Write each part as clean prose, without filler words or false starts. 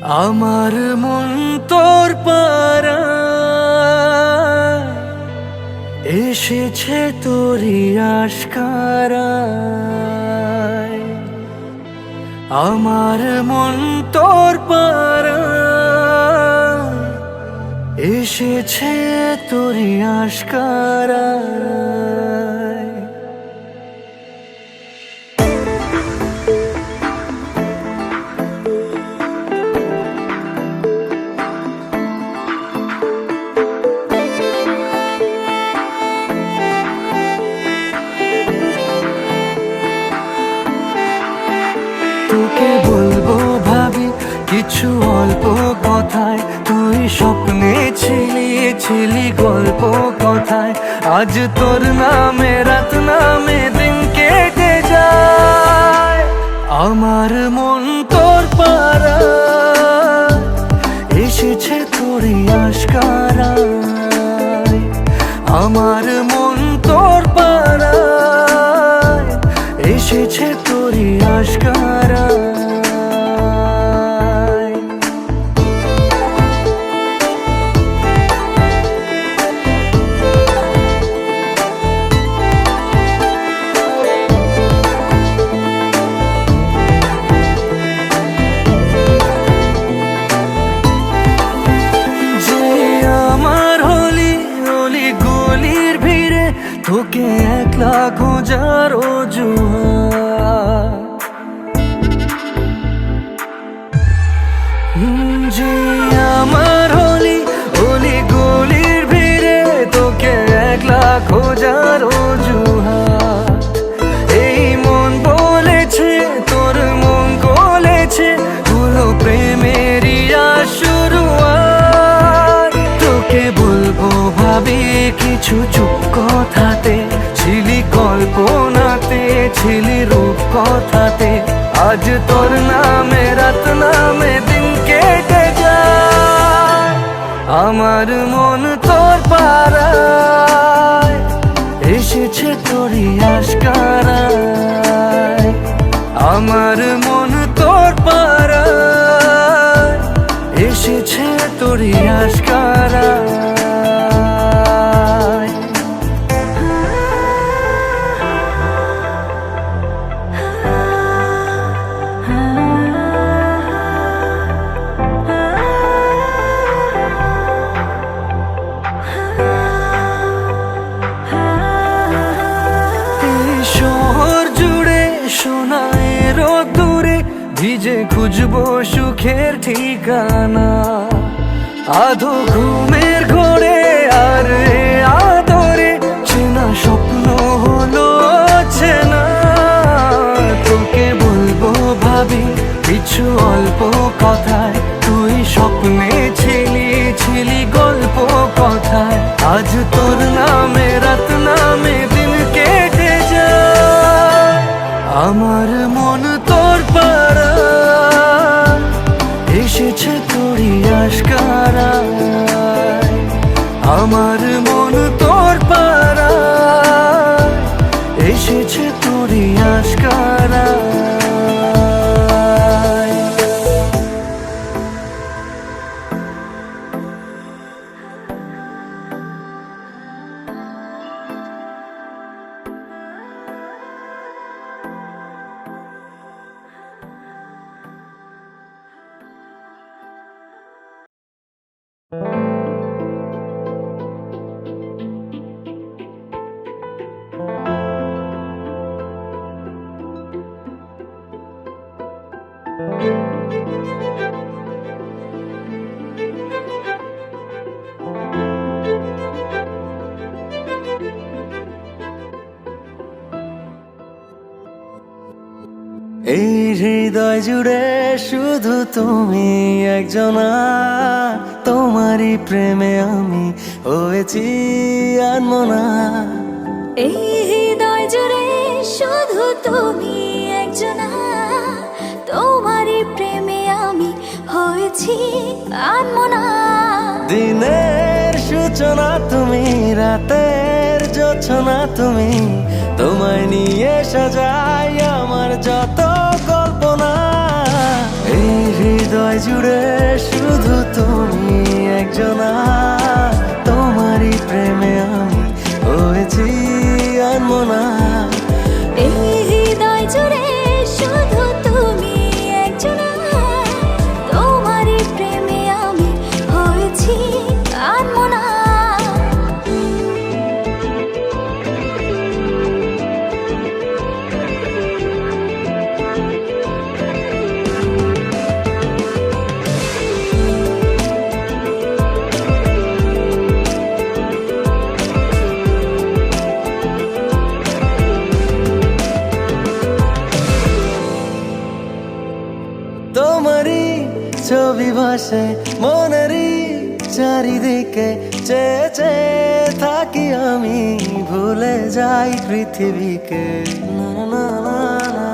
আমার মন তোর পারা এসেছে তোরই আশকারায়। আমার মন তোর পারা এসেছে তোরই আশকারায়। তোকে বলবো ভাবি কিছু অল্প কথায়, তুই স্বপ্নে ছিলি গল্প কথায়। আজ তোর নামে রাত নামে দিন কেটে যায়। আমার মন তোর পারা এসেছে তোরই আশকারায়। আমার মন তোর পারা এসেছে তোরই আশকারায়। তোকে একলা খোঁজার অজুহাত, যে আমার হলি গলির ভিড়ে তোকে একলা খোঁজার অজুহাত। এই মন বলেছে তোর মন গলেছে, হলো প্রেমেরই শুরুয়াত। তোকে বলবো ভাবি কিছু চুপ কথাতে, ছিলি কল্পনাতে ছিলি রূপ কথাতে। আজ তোর নামে রাত নামে দিন কেটে যায়। আমার মন তোর পারায় এসেছে তোরই আশকারায়। আমার মন তোর পারায় এসেছে তোরই আশকারায়। ভিজে খুঁজবো সুখের ঠিকানা, আধো ঘুমের ঘোরে আর আদরে চেনা স্বপ্ন হলো চেনা। তোকে বলবো ভাবি কিছু অল্প কথায়, তুই স্বপ্নে ছিলি গল্প কথায়। আজ তোর নামে রাত নামে দিন কেটে যায়। আমার মন তোর পারা এসেছে তোরই আশকারায়। আমার মন তোর পারা এসেছে তোরই আশকারায়। এই হৃদয় জুড়ে শুধু তুমি একজনা, তোমারই প্রেমে আমি হয়েছি আনমনা। এই হৃদয় জুড়ে শুধু তুমি একজনা, তোমারই প্রেমে আমি হয়েছি আনমনা। দিনের সূচনা তুমি, রাতের জোছনা তুমি, তোমায় নিয়ে সাজাই আমার যত কল্পনা। এই হৃদয় জুড়ে শুধু তুমি একজনা, তোমারই প্রেমে আমি হয়েছি আনমনা। এই হৃদয় জুড়ে শুধু তুমি একজনা, তোমারই প্রেমে আমি হয়েছি আনমনা। তোমারই ছবি ভাসে মনেরই চারিদিকে, চেয়ে চেয়ে থাকি আমি, ভুলে যাই পৃথিবীকে। না না না না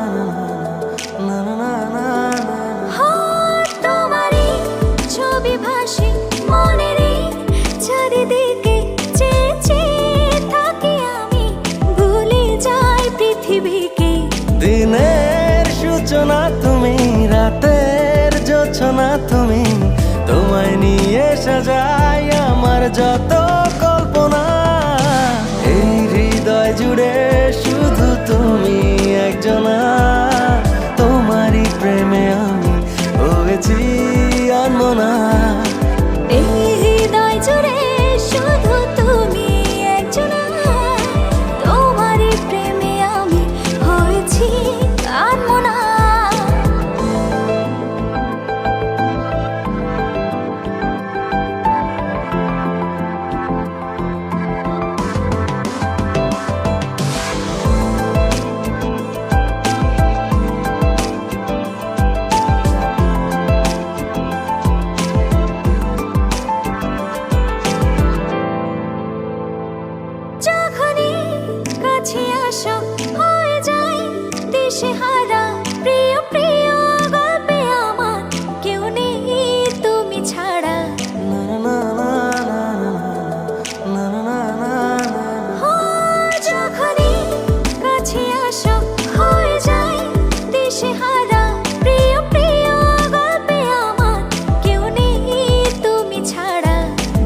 না না না না না। তোমারই ছবি ভাসে মনেরই চারিদিকে, চেয়ে চেয়ে থাকি আমি, ভুলে যাই পৃথিবীকে। দিনের সূচনা তুমি, রাতের জোছনা তুমি, তোমায় নিয়ে সাজাই আমার যত কল্পনা। এই হৃদয় জুড়ে শুধু তুমি একজনা, তোমারই প্রেমে আমি হয়েছি আনমনা। এই হৃদয় জুড়ে শুধু তুমি একজনা, তোমারই প্রেমে আমি হয়েছি আনমনা। যখনই কাছে আসো হয়ে যাই দিশেহারা, প্রিয় প্রিয় গল্পে আমার কেউ নেই তুমি ছাড়া। না না না না না না না না না। যখনই কাছে আসো হয়ে যাই দিশেহারা, প্রিয় প্রিয় গল্পে আমার কেউ নেই তুমি ছাড়া।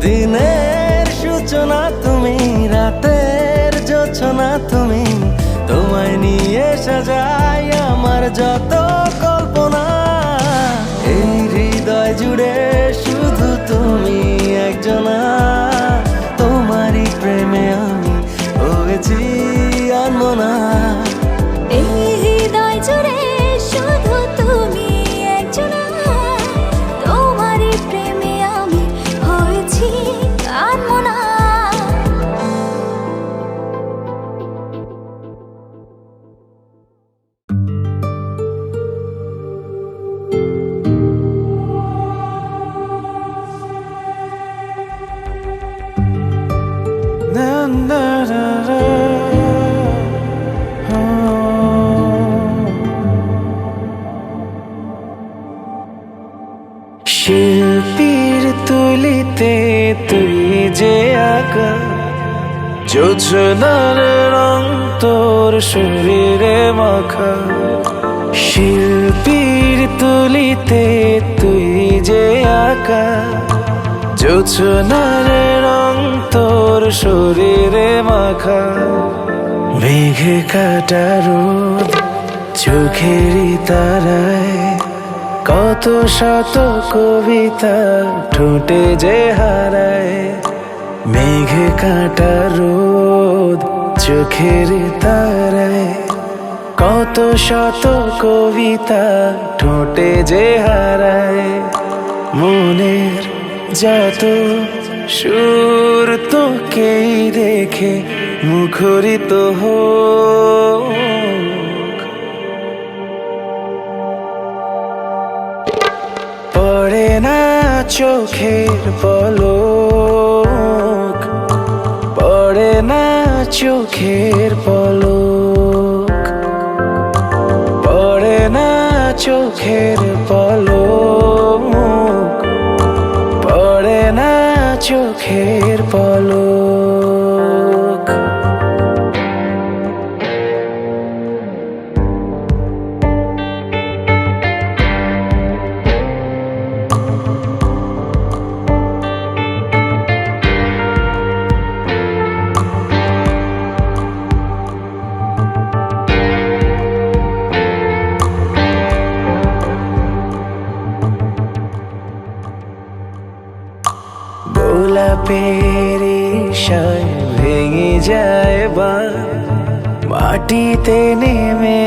দিনের সূচনা তুমি, রাতের জোছনা তুমি, তোমায় নিয়ে সাজাই আমার যত কল্পনা। এই হৃদয় জুড়ে শুধু তুমি একজনা, তোমারই প্রেমে আমি হয়েছি আনমনা। এই হৃদয় জুড়ে শুধু তুমি একজনা, তোমারই প্রেমে আমি হয়েছি আনমনা। শিল্পীর তুলিতে তুই যে আঁকা, যোজনার রং তোর শরীরে মাখা। শিল্পীর তুলিতে তুই যে আঁকা, যোজনার রং তোর শরীরে মাখা। মেঘে কাটা রোদ চোখেরই তারায়, কত শত কবিতা ঠোঁটে যে হারায়। মেঘে কাটা রোদ চোখের তারায়, কত শত কবিতা ঠোঁটে যে হারায়। মনের যত সুর তোকেই দেখে মুখরিত হোক। পড়ে না চোখের পলক, পড়ে না চোখের পলক, পড়ে না চোখের পলক, পড়ে না চোখের পলক। গোলাপের ঈশায় ভেঙে যায় বাঁধ, মাটিতে নেমে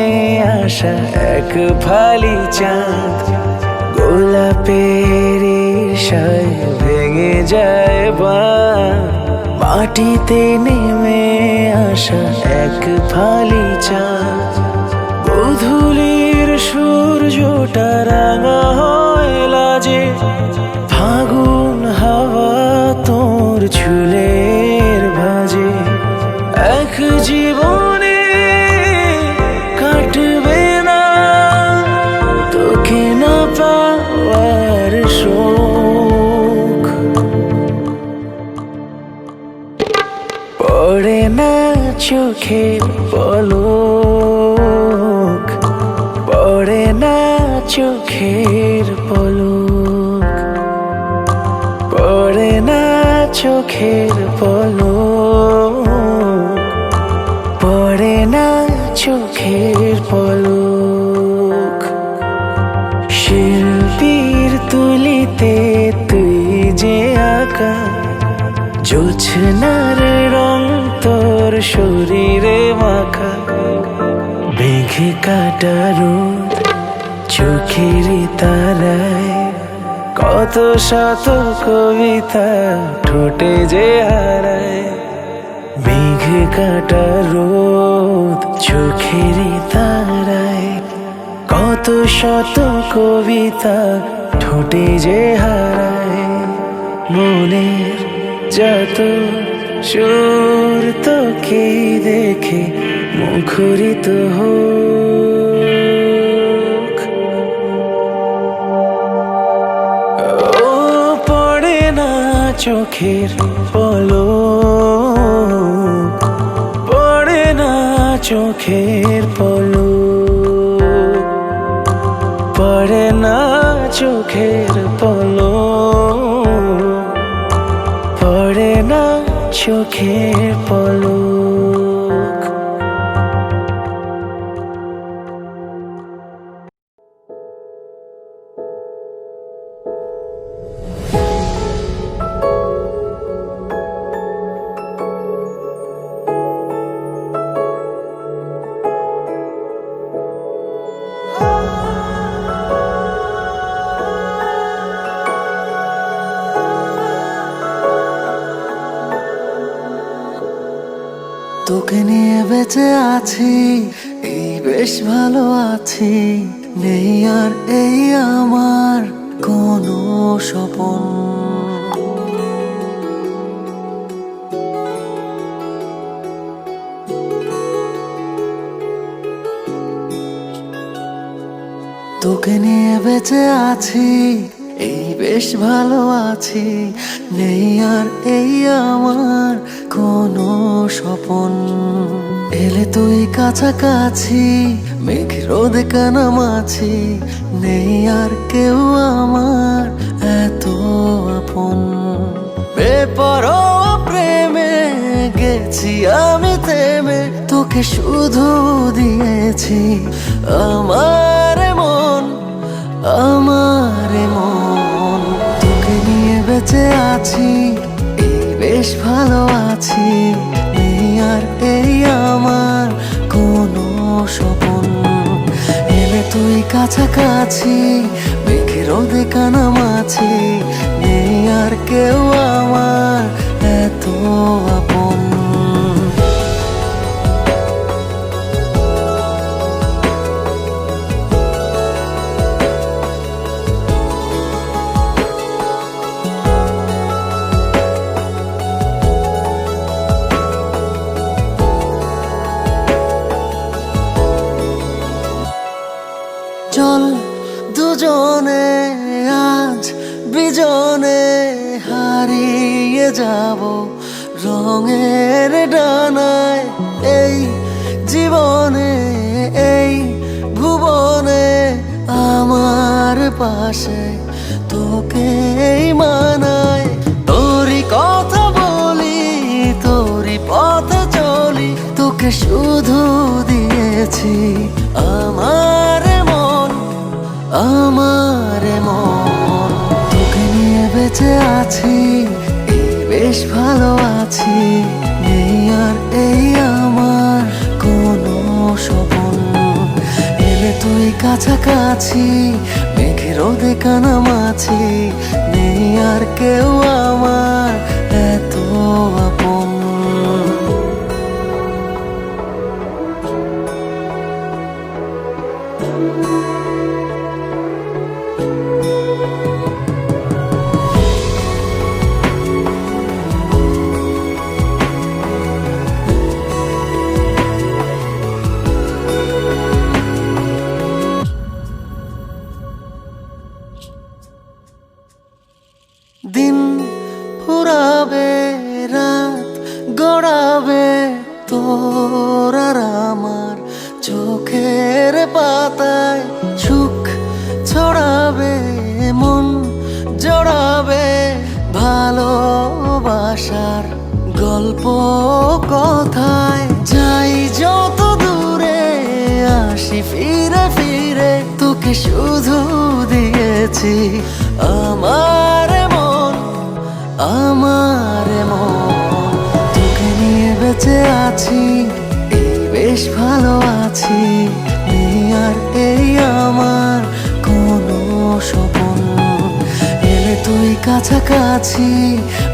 আসা এক ফালি চাঁদ। গোলাপের ঈশায় ভেঙে যায় বাঁধ, মাটিতে নেমে আসা এক ফালি চাঁদ। গোধূলির সূর্যটা রাঙা হয় লাজে, ফাগুন হাওয়া তোর চুলের ভাঁজে। এক জীবনে কাটবে না তোকে না পাওয়ার শোক, পড়ে না চোখের পলক, পড়ে না চোখের পলক, পড়ে না চোখের পলক, পড়ে না চোখের পলক। শিল্পীর তুলিতে তুই যে আঁকা, জোছনার রং তোর শরীরে মাখা। মেঘে কাটা রোদ চোখের তারায়, কত শত কবিতা ঠোঁটে যে হারায়। মেঘে কাটা রোদ চোখের তারায়, কত শত কবিতা ঠোঁটে যে হারায়। মনের যত সুর তোকে দেখে মুখরিত হোক, ও পড়ে না চোখের পলক, পড়ে না চোখের পলক, পড়ে না চোখের পলক, পড়ে না চোখের পলক। তোকে নিয়ে বেঁচে আছি, এই বেশ ভালো আছি। নেই আর এই আমার কোনো স্বপন, তোকে নিয়ে বেঁচে আছি, এই বেশ ভালো আছি। নেই আর এই আমার কোনো স্বপন। এলে তুই কাছাকাছি, মেঘ রোদে কানামাছি। নেই আর কেউ আমার এত আপন। বেপরোয়া প্রেমে গেছি আমি থেমে, তোকে শুধু দিয়েছি আমার মন, আমার মন। তোকে নিয়ে বেঁচে আছি, এই বেশ ভালো আছি। নেই আর এই আমার কোনো স্বপন। এলে তুই কাছাকাছি, মেঘে রোদে কানামাছি। নেই আর কেউ আমার এত আপন। চল দুজনে আজ বিজনে হারিয়ে যাব রঙের ডানায়। এই জীবনে এই ভুবনে আমার পাশে তোকেই মানায়। তোরই কথা বলি, তোরই পথে চলি, তোকে শুধু দিয়েছি আমার মন, আমার মন। তোকে নিয়ে বেঁচে আছি, এই বেশ ভালো আছি, নেই আর এই আমার কোনো স্বপন। এলে তুই কাছাকাছি, মেঘে রোদে কানামাছি, নেই আর কেউ আমার এত আপন। দিন ফুরাবে, রাত গড়াবে, তোর আর আমার চোখের পাতায় সুখ ছড়াবে, মন জড়াবে, ভালোবাসার গল্প কথায় যাই যত দূরে, আসি ফিরে ফিরে, তোকে শুধু দিয়েছি আমার মন, আমার মন। তোকে নিয়ে বেঁচে আছি, এই বেশ ভালো আছি, নেই আর এই আমার কোনো স্বপন। এলে তুই কাছাকাছি,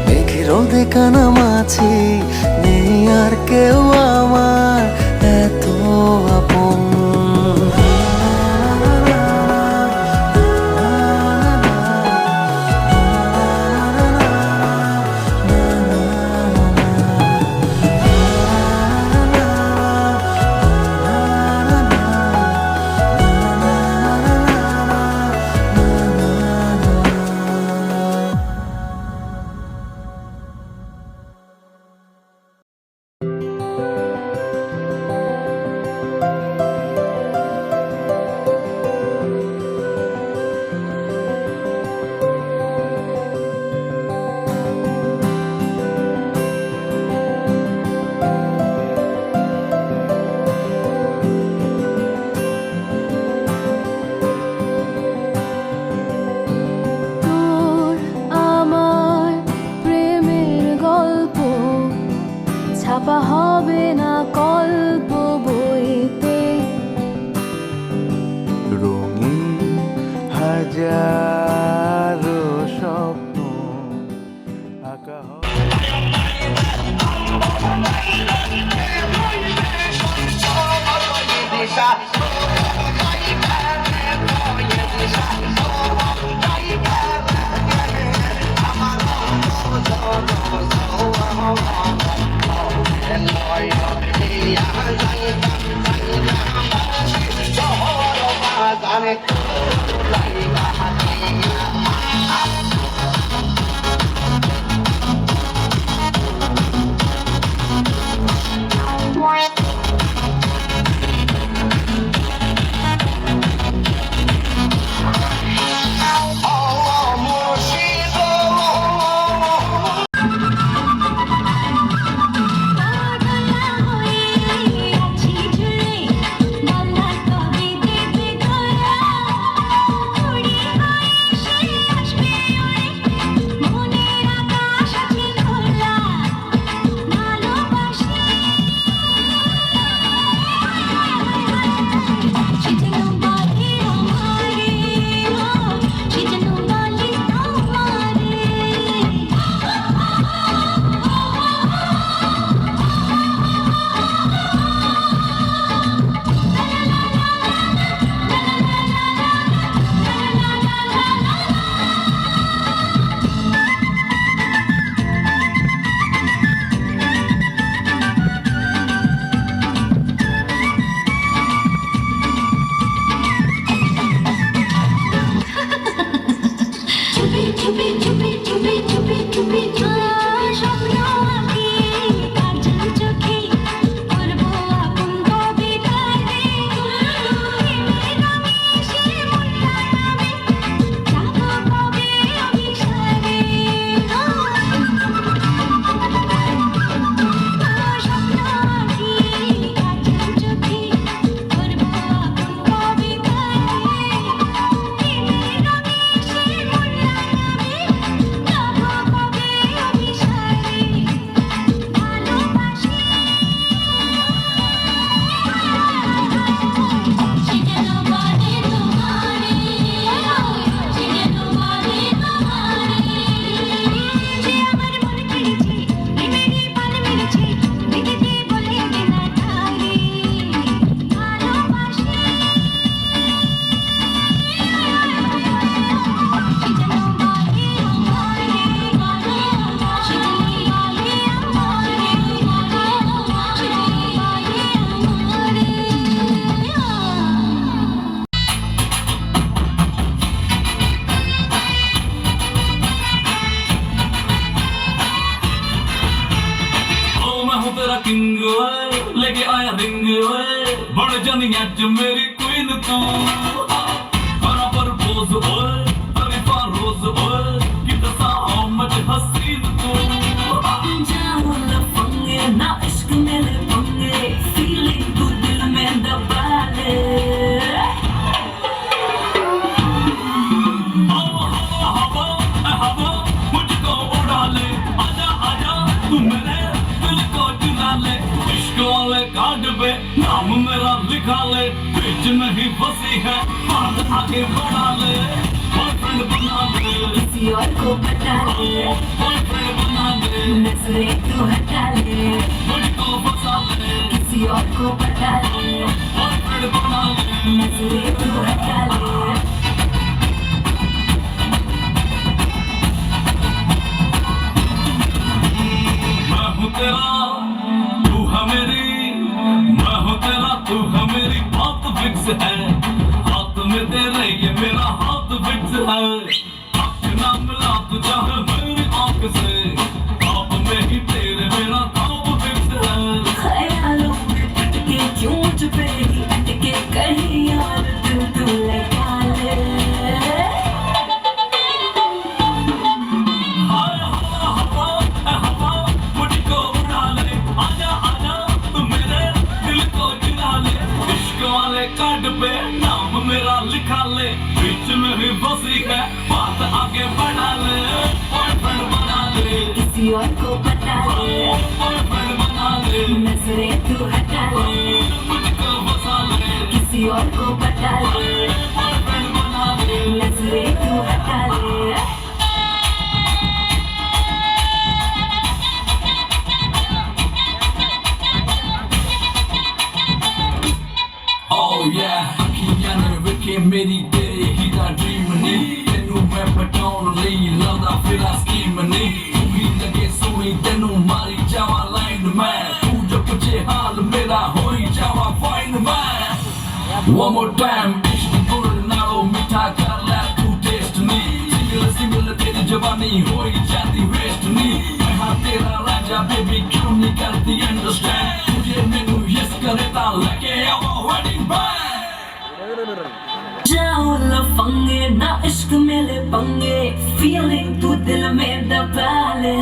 মেঘে রোদে কানামাছি, নেই আর কেউ আমার এত আপন। তোর আমার প্রেমের গল্প ছাপা হবে না কল্প বইতে, রঙিন হাজারো স্বপ্ন আঁকা হবে। আছি ঝুলে, বলা কবিতে তুই তোরা बड़ जानी अज मेरी क्वीन तू बराबर पोज ओए तरीफा रोज ओए कि दसा हाउ मच हसीन तू जाऊं लफंगे ना इश्क मेरे पंगे फीलिंग तू दिल में दबा ले हवा मुझको उड़ा ले आजा आजा तू मेरे दिल को चुरा ले इश्क वाले कार्ड पे नाम मेरा लिखा ले बीच नहीं फंसी है बात आगे बढ़ा ले बॉयफ्रेंड बना ले किसी और को बता ले बॉयफ्रेंड बना ले नजरे तू हटा ले मुझको फंसा ले किसी और को बता ले बॉयफ्रेंड बना ले नजरे तू हटा ले मैं हूँ तेरा तू है मेरी मैं हूँ तेरा तू है मेरी बात फिक्स है हाथ में तेरे ये मेरा हाथ फिक्स है आँख ना मिला तू चाहे मेरी आँख से ख्वाब में ही तेरे मेरा ख्वाब फिक्स है ख्यालों में अटके क्यों छुपे ही अटके कहीं और दिल तू लगा ले हाय हवा हवा मुझको उड़ा ले आजा आजा तू मेरे दिल को चुरा ले इश्क वाले कार्ड पे नाम मेरा लिखा ले बीच में ही फंसी है बात आगे बढ़ा ले बॉयफ्रेंड बना ले किसी और को बता ले बॉयफ्रेंड बना ले नजरे तू हटा ले मुझको फंसा ले किसी और को बता ले बॉयफ्रेंड बना ले नजरे तू हटा ले Oh yeah, अखियां ने विके मेरी तेरे ही दा ड्रीम नहीं तेनू मैं पटाउन लई लादा फिरा स्कीम नहीं तू ही लगे सोनी तेनू मारी जावा लाइन मैं तू जो पूछे हाल मेरा होई जावा फाइन मैं One more time, इश्क गुल नालो मीठा कर ले तू टेस्ट नहीं सिंगल तेरी जवानी होई जाती वेस्ट नहीं मैं हाँ तेरा राजा बेबी क्यों नहीं करती अंडरस्टैंड तुझे मैनू यस करे ता लेके आवा वेडिंग बैंड जाऊं लफंगे ना इश्क मेरे पंगे फीलिंग तू दिल में दबा ले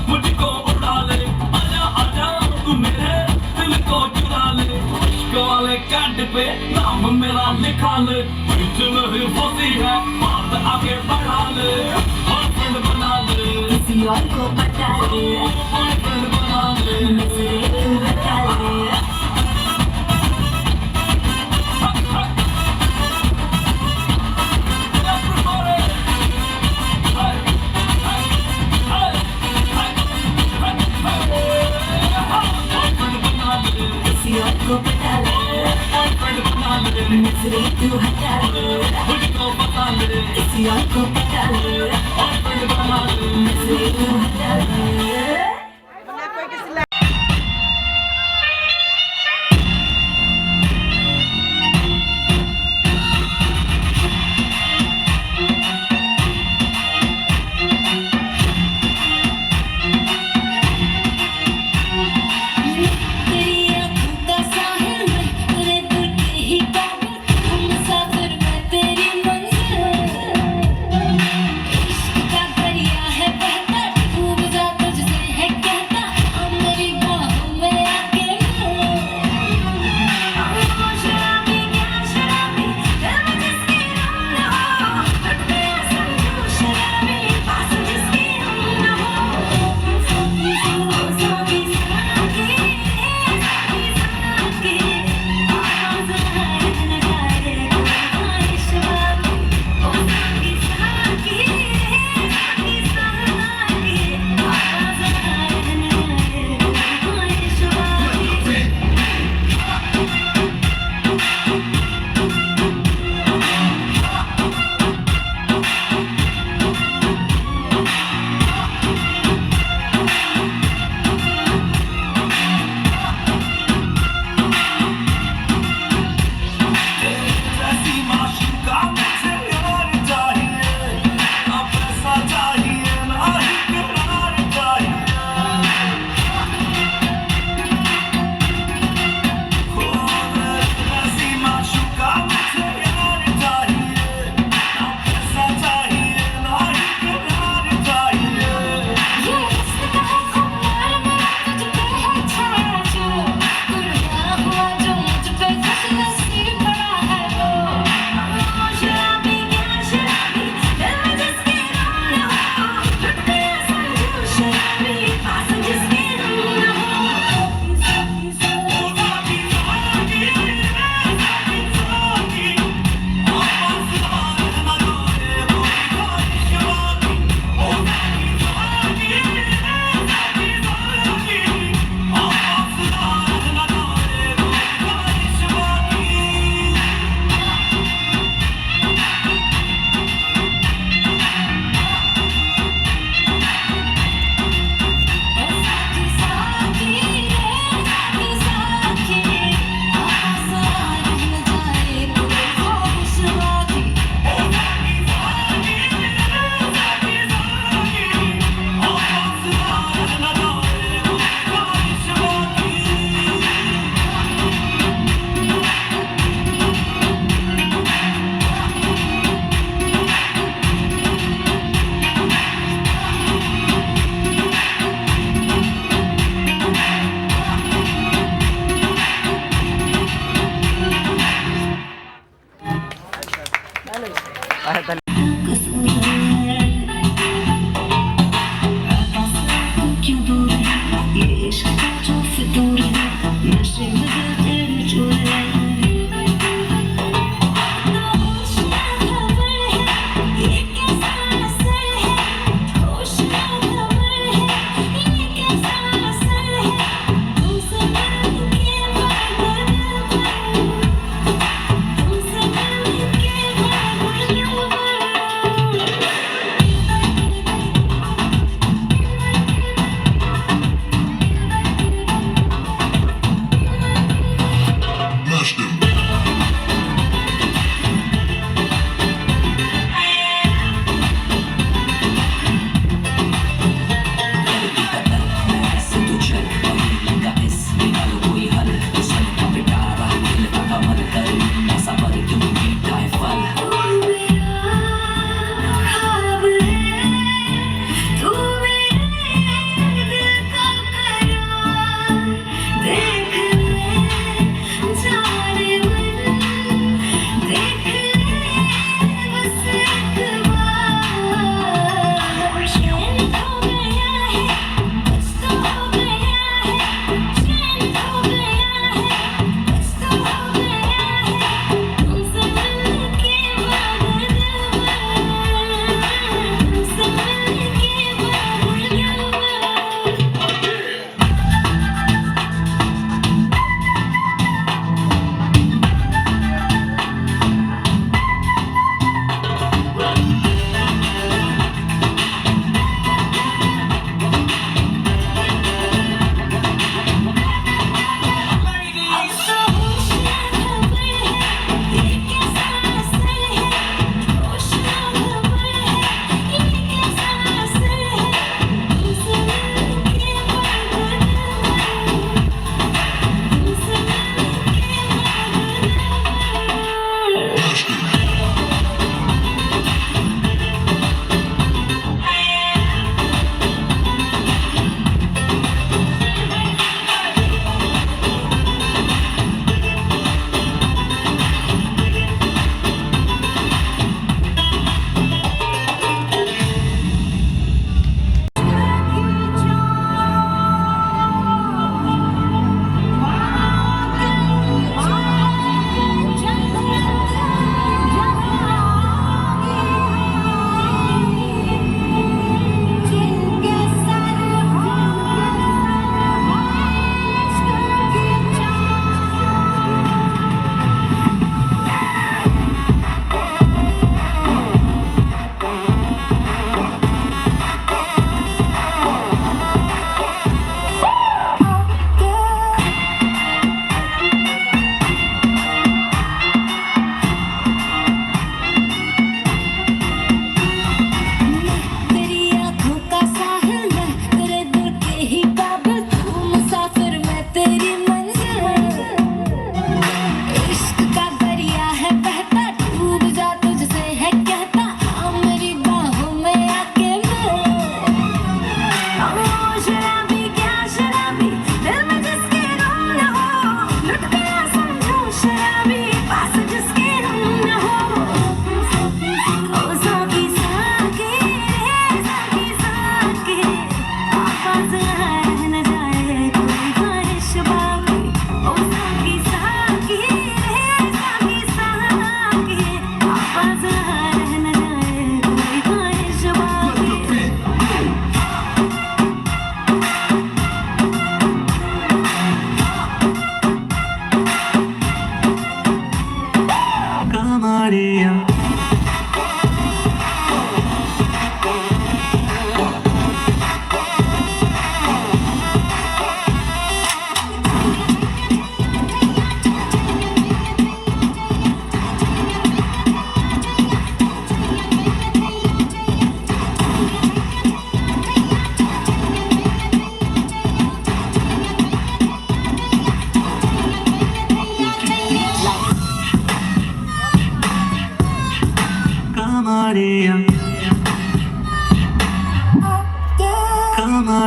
मुझको उड़ा ले आजा आजा तू मेरे दिल को चुरा ले इश्क वाले कार्ड पे नाम मेरा लिखा ले बीच में ही फंसी है बात आगे बढ़ा ले बॉयफ्रेंड बना ले किसी और को बता ले बॉयफ्रेंड बना ले नजरे तू हटा ले किसी और को बता ले नजरे तू हटा ले मुझको बता ले किसी और को बता ले नजरे तू हटा ले इश्क का दरिया है बहता, डूब जा तुझसे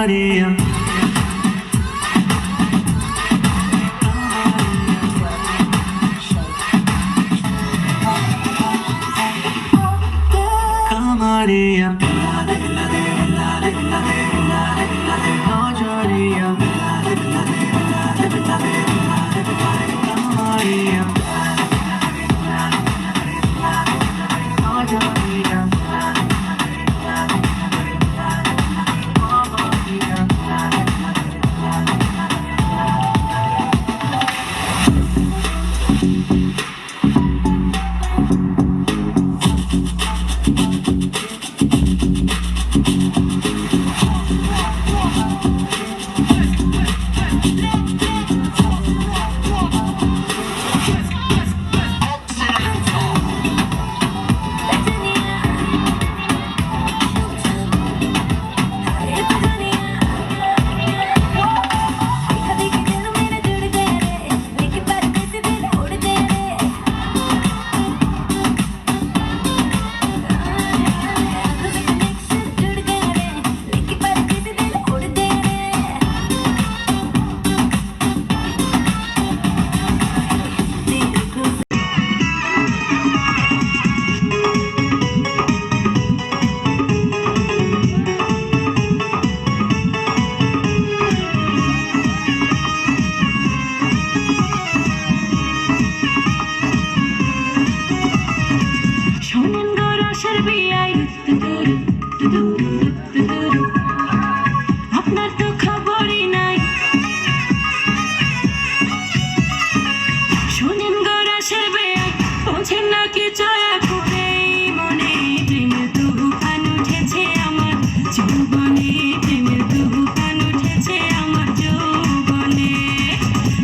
Maria. Maria. আপনার তো খবরই নাই শোনেন গরাসের বেয়াই পৌঁছেন নাকি চয়া করে মনে প্রেমের তুফান উঠেছে আমার যৌবনে প্রেমের তুফান উঠেছে আমার যৌবনে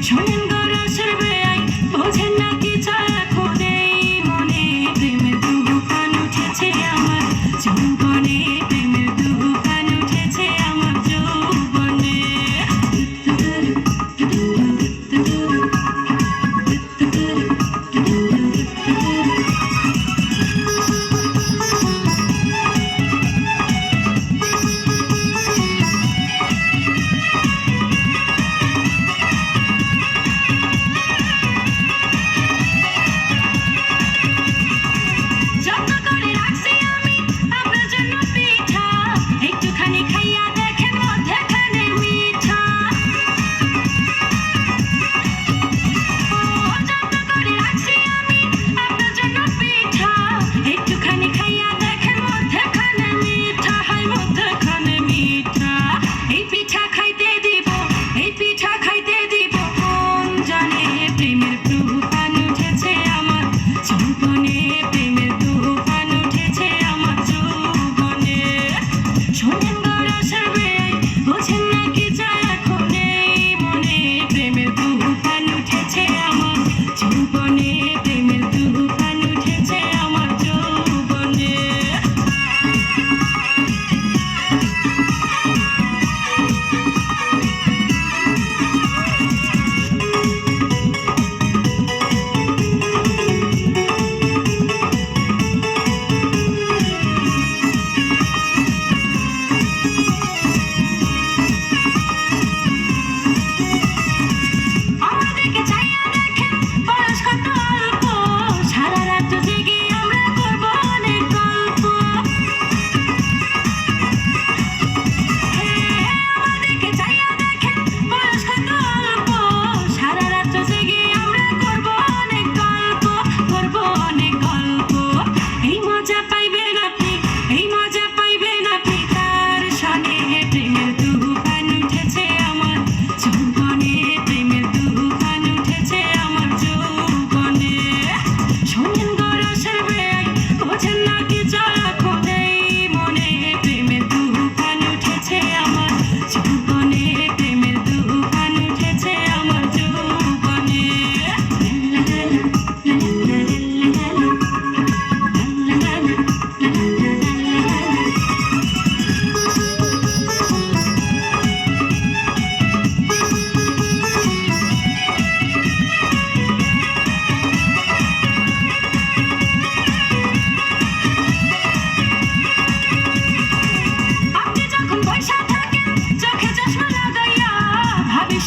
শোনেন গরাসের বেয়াই পৌঁছেন নাকি চয়া করে মনে প্রেমের তুফান উঠেছে আমার যৌবনে প্রেমের তুফান উঠেছে আমার যৌবনে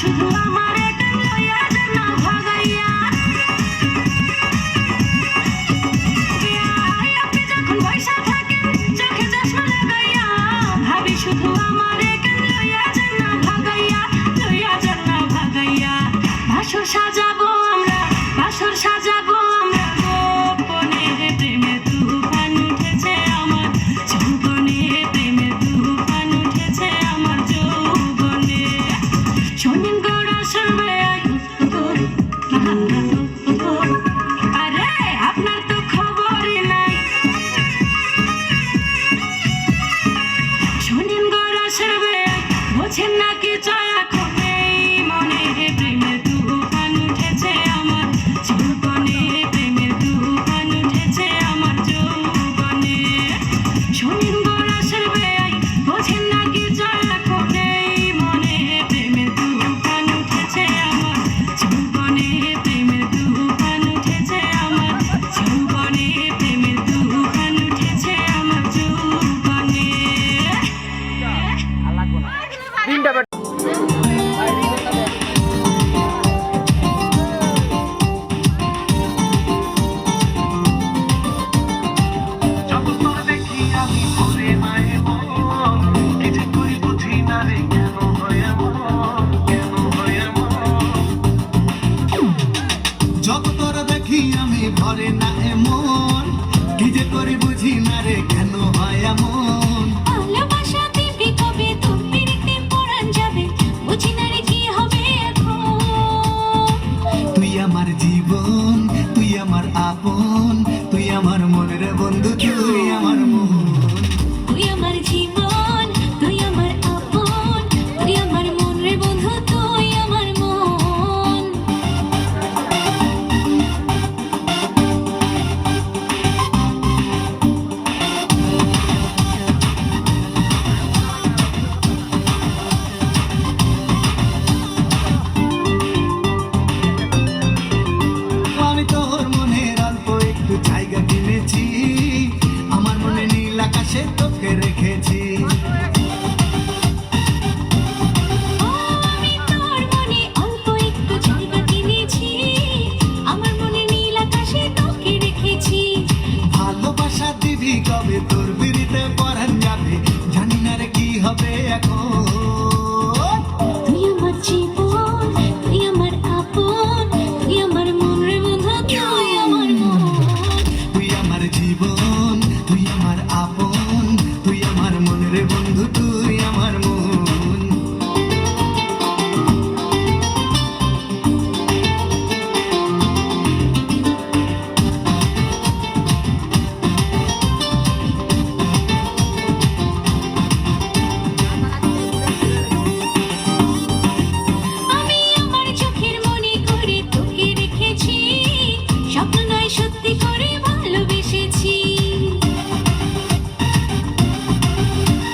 শুধু আমার এটা লইয়া যেন ভাগাইয়া আপনি যখন বৈশা থাকেন চোখে চশমা লাগাইয়া ভাবি শুধু আমার এটা লইয়া যেন ভাগাইয়া বাসর সাজাবো আমরা গোপনে প্রেমে তুফান উঠেছে আমার যৌবনে প্রেমে তুফান উঠেছে আমার যৌবনে শোনেন গোড়া সরবে আরে আপনার তো খবরই নাই শোনেন গোড়া সরবে বোঝেন নাকি জয়া খোনে মনে প্রেমে তুফান উঠেছে আমার যৌবনে প্রেমে তুফান উঠেছে আমার যৌবনে শোনেন গোড়া সরবে বোঝেন নাকি জয়া খোনে মনে প্রেমে তুফান উঠেছে আমার যৌবনে প্রেমে তুফান উঠেছে আমার যৌবনে প্রেমে তুফান উঠেছে আমার যৌবনে যত তোর দেখি আমি ভরে না এমন কি যে করে বুঝি না রে কেন হয় এমন ভালোবাসা দিবি কবে তোর পিড়িতে পরাণ যাবে বুঝি না রে কি হবে এখন তুই আমার জীবন তুই আমার আপন তুই আমার মনের বন্ধু তুই আমার মন তুই আমার জীবন তুই আমার আপন তুই আমার মন রে বন্ধু তুই আমার মন আমি তোর মনের অল্প একটু জায়গা কিনেছি আমার মনে নীল আকাশে তোকে রেখেছি আমি তোর মনে অল্প একটু জায়গা কিনেছি আমার মনে নীল আকাশে তোকে রেখেছি ভালোবাসা দিবি কবে তোর বিড়িতে পরাণ যাবে জানি না রে কি হবে এখন তুই আমার জীবন তুই আমার আপন তুই আমার মন রে বন্ধু তুই আমার মন তুই আমার জীবন তুই আমার আপন তুই আমার মনের বন্ধু তুই আমার মন আমি আমার চোখের মনে করে তোকে রেখেছি স্বপ্ন নয় সত্যি করে ভালোবেসেছি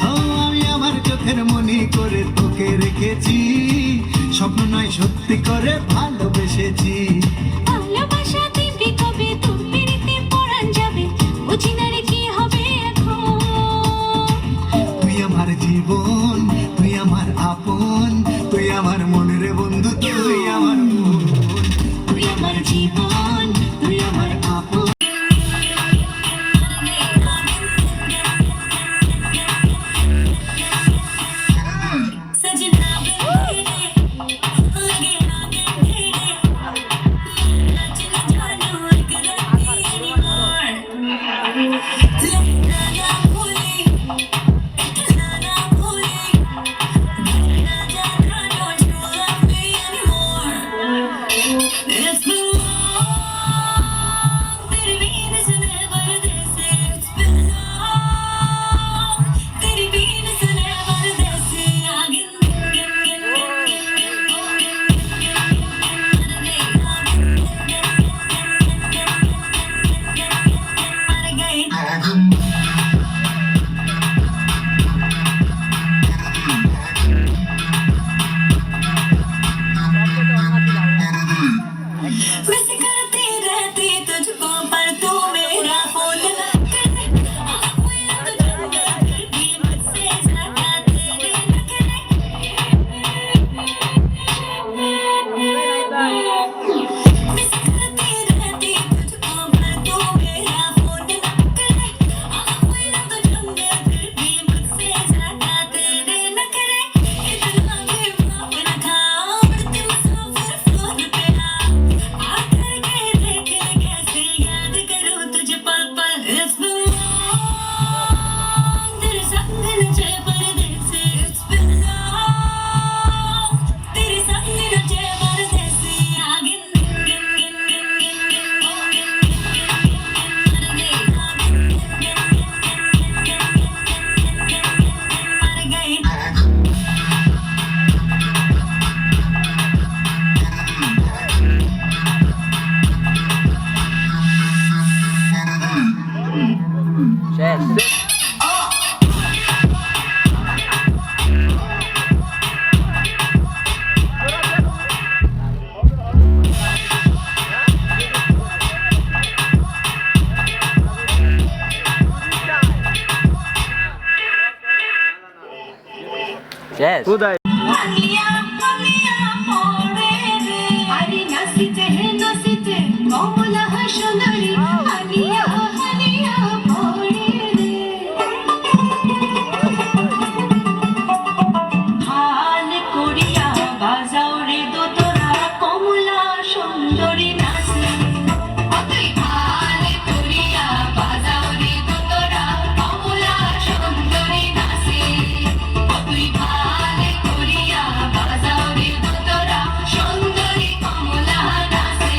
ও আমি আমার চোখের মনি করে তোকে রেখেছি স্বপ্ন নয় সত্যি করে ভালোবেসেছি ভালোবাসা দিবি কবে তোর পিড়িতে পরাণ যাবে বুঝি না রে কি হবে এখন তুই আমার জীবন তুই আমার আপন তুই আমার মনের বন্ধু তুই আমার মন তুই আমার জীবন তুই আমার আপন सजना बेटे लगे ना बेटे नचने जानो উদয় হালিয়া হালিয়া পড়ে রে আরে নাচিতে হে নাচিতে কমলা সুন্দরী হালিয়া হালিয়া পড়ে রে হাল করিয়া বাজাও রে দোতরা কমলা সুন্দরী নাচে তুই হাল করিয়া বাজাও রে দোতরা কমলা সুন্দরী নাচে তুই হাল করিয়া বাজাও রে দোতরা সুন্দরী কমলা নাচে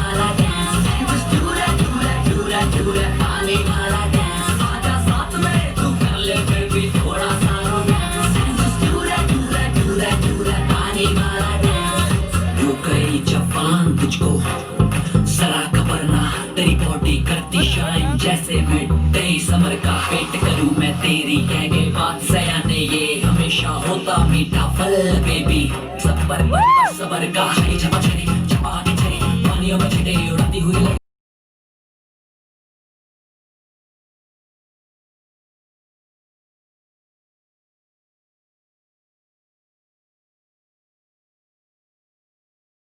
वाला dance just do that do that do that do that पानी वाला dance आजा साथ में तू कर ले baby थोड़ा सा romance just do that do that do that do that पानी वाला dance हो गई जवान तुझको जरा खबर ना तेरी बॉडी करती शाइन जैसे मिडडे समर का पेट करूं मैं तेरी कह गए बात सयाने ये हमेशा होता मीठा फल बेबी सबर का छड़ी छपा छड़ी